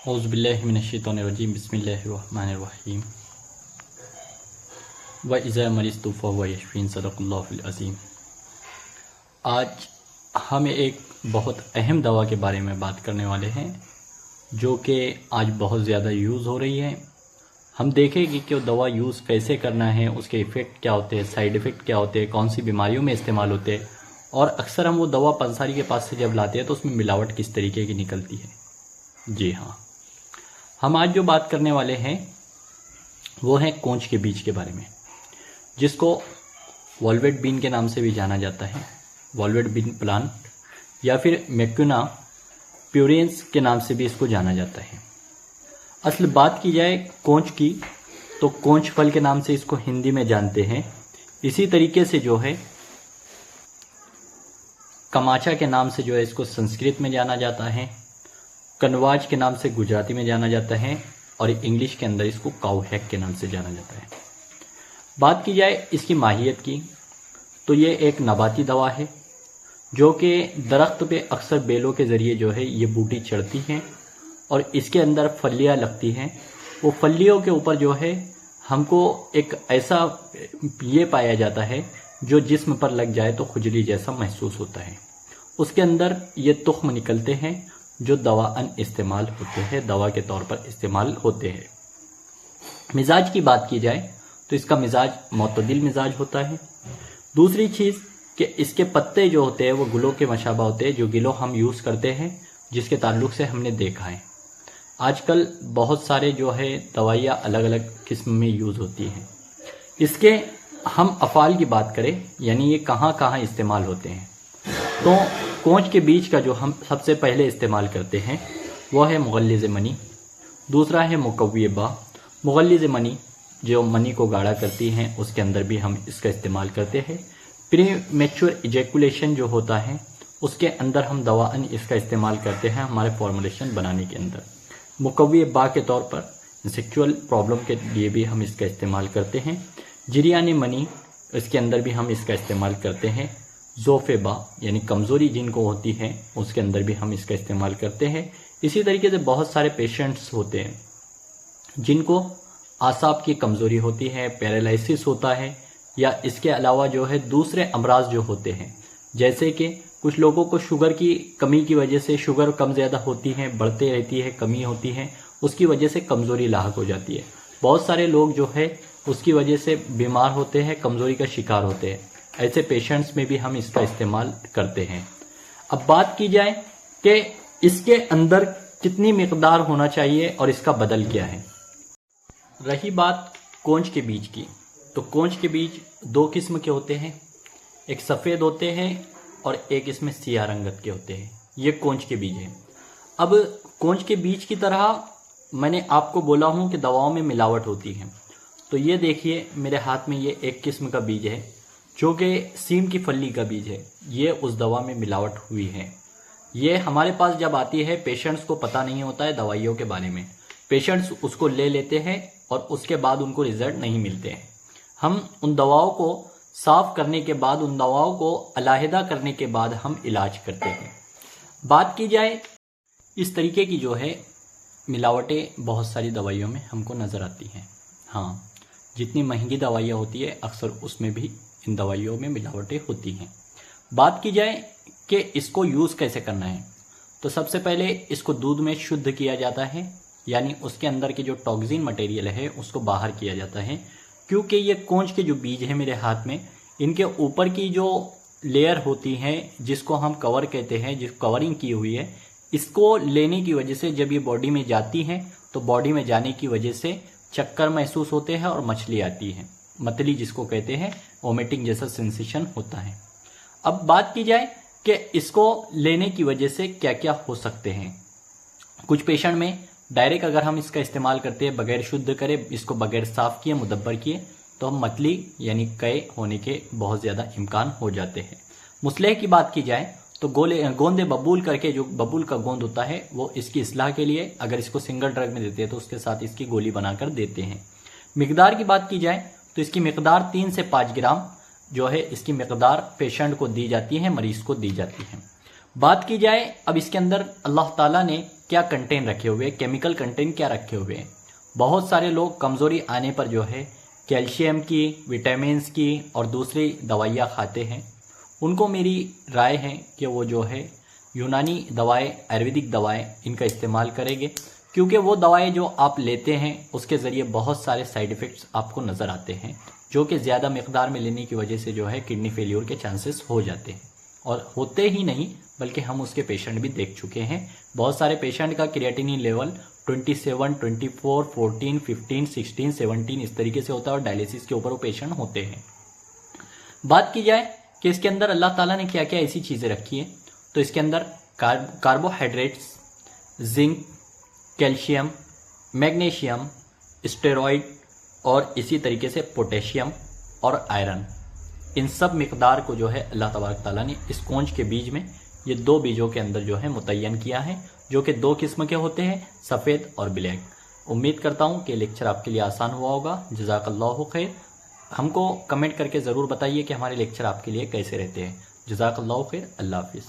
औज़ुबिल्लाहि मिनश्शैतानिर्रजीम बिस्मिल्लाहिर्रहमानिर्रहीम व इज़ा मरिज़्तु फहुव यशफ़ीन सदक़ल्लाहुल अज़ीम। आज हम एक बहुत अहम दवा के बारे में बात करने वाले हैं जो कि आज बहुत ज़्यादा यूज़ हो रही है। हम देखेंगे कि वो दवा यूज़ कैसे करना है, उसके इफ़ेक्ट क्या होते हैं, साइड इफ़ेक्ट क्या होते हैं, कौन सी बीमारियों में इस्तेमाल होते हैं और अक्सर हम वो दवा पंसारी के पास से जब लाते हैं तो उसमें मिलावट किस तरीके की निकलती है। जी हाँ, हम आज जो बात करने वाले हैं वो है कोंच के बीज के बारे में, जिसको वॉल्वेट बीन के नाम से भी जाना जाता है, वॉल्वेट बीन प्लांट या फिर मैक्यूना प्यूरेंस के नाम से भी इसको जाना जाता है। असल बात की जाए कोंच की तो कोंच फल के नाम से इसको हिंदी में जानते हैं। इसी तरीके से जो है कमाचा के नाम से जो है इसको संस्कृत में जाना जाता है, कनवाज के नाम से गुजराती में जाना जाता है और इंग्लिश के अंदर इसको काउहैक के नाम से जाना जाता है। बात की जाए इसकी माहियत की तो ये एक नबाती दवा है जो कि दरख्त पे अक्सर बेलों के ज़रिए जो है ये बूटी चढ़ती हैं और इसके अंदर फलियाँ लगती हैं। वो फलियों के ऊपर जो है हमको एक ऐसा ये पाया जाता है जो जिस्म पर लग जाए तो खुजली जैसा महसूस होता है। उसके अंदर ये तुख्म निकलते हैं जो दवाअन इस्तेमाल होते हैं, दवा के तौर पर इस्तेमाल होते हैं। मिजाज की बात की जाए तो इसका मिजाज मोतदिल मिजाज होता है। दूसरी चीज़ कि इसके पत्ते जो होते हैं वो गुलों के मशाबा होते हैं, जो गिलों हम यूज़ करते हैं, जिसके ताल्लुक से हमने देखा है आजकल बहुत सारे जो है दवाइयाँ अलग अलग किस्म में यूज़ होती हैं। इसके हम अफ़ाल की बात करें यानी ये कहाँ कहाँ इस्तेमाल होते हैं तो कोंच के बीज का जो हम सबसे पहले इस्तेमाल करते हैं वो है मुग़ल्लिज़ मनी, दूसरा है मुक़व्वी बा। मुग़ल्लिज़ मनी जो मनी को गाढ़ा करती हैं उसके अंदर भी हम इसका इस्तेमाल करते हैं। प्रीमेच्योर इजैकुलेशन जो होता है उसके अंदर हम दवाअन इसका इस्तेमाल करते हैं हमारे फॉर्मुलेशन बनाने के अंदर। मुक़व्वी बा के तौर पर सेक्सुअल प्रॉब्लम के लिए भी हम इसका इस्तेमाल करते हैं। जिरियानी मनी इसके अंदर भी हम इसका इस्तेमाल करते हैं। ज़ोफ़ेबा यानी कमज़ोरी जिनको होती है उसके अंदर भी हम इसका इस्तेमाल करते हैं। इसी तरीके से बहुत सारे पेशेंट्स होते हैं जिनको आसाब की कमज़ोरी होती है, पैरालिसिस होता है या इसके अलावा जो है दूसरे अमराज जो होते हैं, जैसे कि कुछ लोगों को शुगर की कमी की वजह से शुगर कम ज़्यादा होती है, बढ़ते रहती है, कमी होती है, उसकी वजह से कमज़ोरी लाहक हो जाती है। बहुत सारे लोग जो है उसकी वजह से बीमार होते हैं, कमज़ोरी का शिकार होते हैं। ऐसे पेशेंट्स में भी हम इसका इस्तेमाल करते हैं। अब बात की जाए कि इसके अंदर कितनी मिकदार होना चाहिए और इसका बदल क्या है। रही बात कोंच के बीज की तो कोंच के बीज दो किस्म के होते हैं, एक सफ़ेद होते हैं और एक इसमें सियाह रंगत के होते हैं। ये कोंच के बीज हैं। अब कोंच के बीज की तरह मैंने आपको बोला हूँ कि दवाओं में मिलावट होती है, तो ये देखिए मेरे हाथ में ये एक किस्म का बीज है जो कि सीम की फली का बीज है। ये उस दवा में मिलावट हुई है। ये हमारे पास जब आती है पेशेंट्स को पता नहीं होता है दवाइयों के बारे में, पेशेंट्स उसको ले लेते हैं और उसके बाद उनको रिजल्ट नहीं मिलते हैं। हम उन दवाओं को साफ करने के बाद, उन दवाओं को अलहदा करने के बाद हम इलाज करते हैं। बात की जाए इस तरीके की जो है मिलावटें बहुत सारी दवाइयों में हमको नज़र आती हैं। हाँ, जितनी महंगी दवाइयाँ होती है अक्सर उसमें भी इन दवाइयों में मिलावटें होती हैं। बात की जाए कि इसको यूज़ कैसे करना है तो सबसे पहले इसको दूध में शुद्ध किया जाता है, यानी उसके अंदर के जो टॉक्सिन मटेरियल है उसको बाहर किया जाता है। क्योंकि ये कोंच के जो बीज है मेरे हाथ में, इनके ऊपर की जो लेयर होती है जिसको हम कवर कहते हैं, जिस कवरिंग की हुई है, इसको लेने की वजह से जब ये बॉडी में जाती हैं तो बॉडी में जाने की वजह से चक्कर महसूस होते हैं और मछली आती है, मतली जिसको कहते हैं, वोमिटिंग जैसा सेंसेशन होता है। अब बात की जाए कि इसको लेने की वजह से क्या क्या हो सकते हैं। कुछ पेशेंट में डायरेक्ट अगर हम इसका इस्तेमाल करते हैं बगैर शुद्ध करे, इसको बगैर साफ किए, मुदब्बर किए, तो हम मतली यानी कय होने के बहुत ज़्यादा इम्कान हो जाते हैं। मुसलह की बात की जाए तो गोंदे बबूल करके, जो बबूल का गोंद होता है वो इसकी इस्लाह के लिए अगर इसको सिंगल ड्रग में देते हैं तो उसके साथ इसकी गोली बनाकर देते हैं। मिकदार की बात की जाए तो इसकी मिकदार 3 से 5 ग्राम जो है इसकी मिकदार पेशेंट को दी जाती है, मरीज को दी जाती है। बात की जाए अब इसके अंदर अल्लाह ताला ने क्या कंटेंट रखे हुए, केमिकल कंटेंट क्या रखे हुए हैं। बहुत सारे लोग कमज़ोरी आने पर जो है कैल्शियम की, विटामिन्स की और दूसरी दवाइयाँ खाते हैं। उनको मेरी राय है कि वो जो है यूनानी दवाएं, आयुर्वेदिक दवाएं इनका इस्तेमाल करेंगे, क्योंकि वो दवाएं जो आप लेते हैं उसके ज़रिए बहुत सारे साइड इफ़ेक्ट्स आपको नज़र आते हैं, जो कि ज़्यादा मिकदार में लेने की वजह से जो है किडनी फेलियर के चांसेस हो जाते हैं। और होते ही नहीं बल्कि हम उसके पेशेंट भी देख चुके हैं। बहुत सारे पेशेंट का क्रिएटिनिन लेवल 27, 24, 14, 15, 16, 17 इस तरीके से होता है और डायलिसिस के ऊपर वो पेशेंट होते हैं। बात की जाए कि इसके अंदर अल्लाह ताला ने क्या क्या ऐसी चीज़ें रखी हैं, तो इसके अंदर carbohydrates, zinc, calcium, magnesium, steroid और इसी तरीके से पोटेशियम और आयरन, इन सब मिकदार को जो है अल्लाह तबारक ताला ने इस कोंच के बीज में, ये 2 बीजों के अंदर जो है मुतय्यन किया है, जो कि 2 किस्म के होते हैं, सफ़ेद और ब्लैक। उम्मीद करता हूँ कि लेक्चर आपके लिए आसान हुआ होगा। जज़ाकल्लाहु खैर। हमको कमेंट करके ज़रूर बताइए कि हमारे लेक्चर आपके लिए कैसे रहते हैं। जज़ाकल्लाहु खैर। अल्लाह हाफिज़।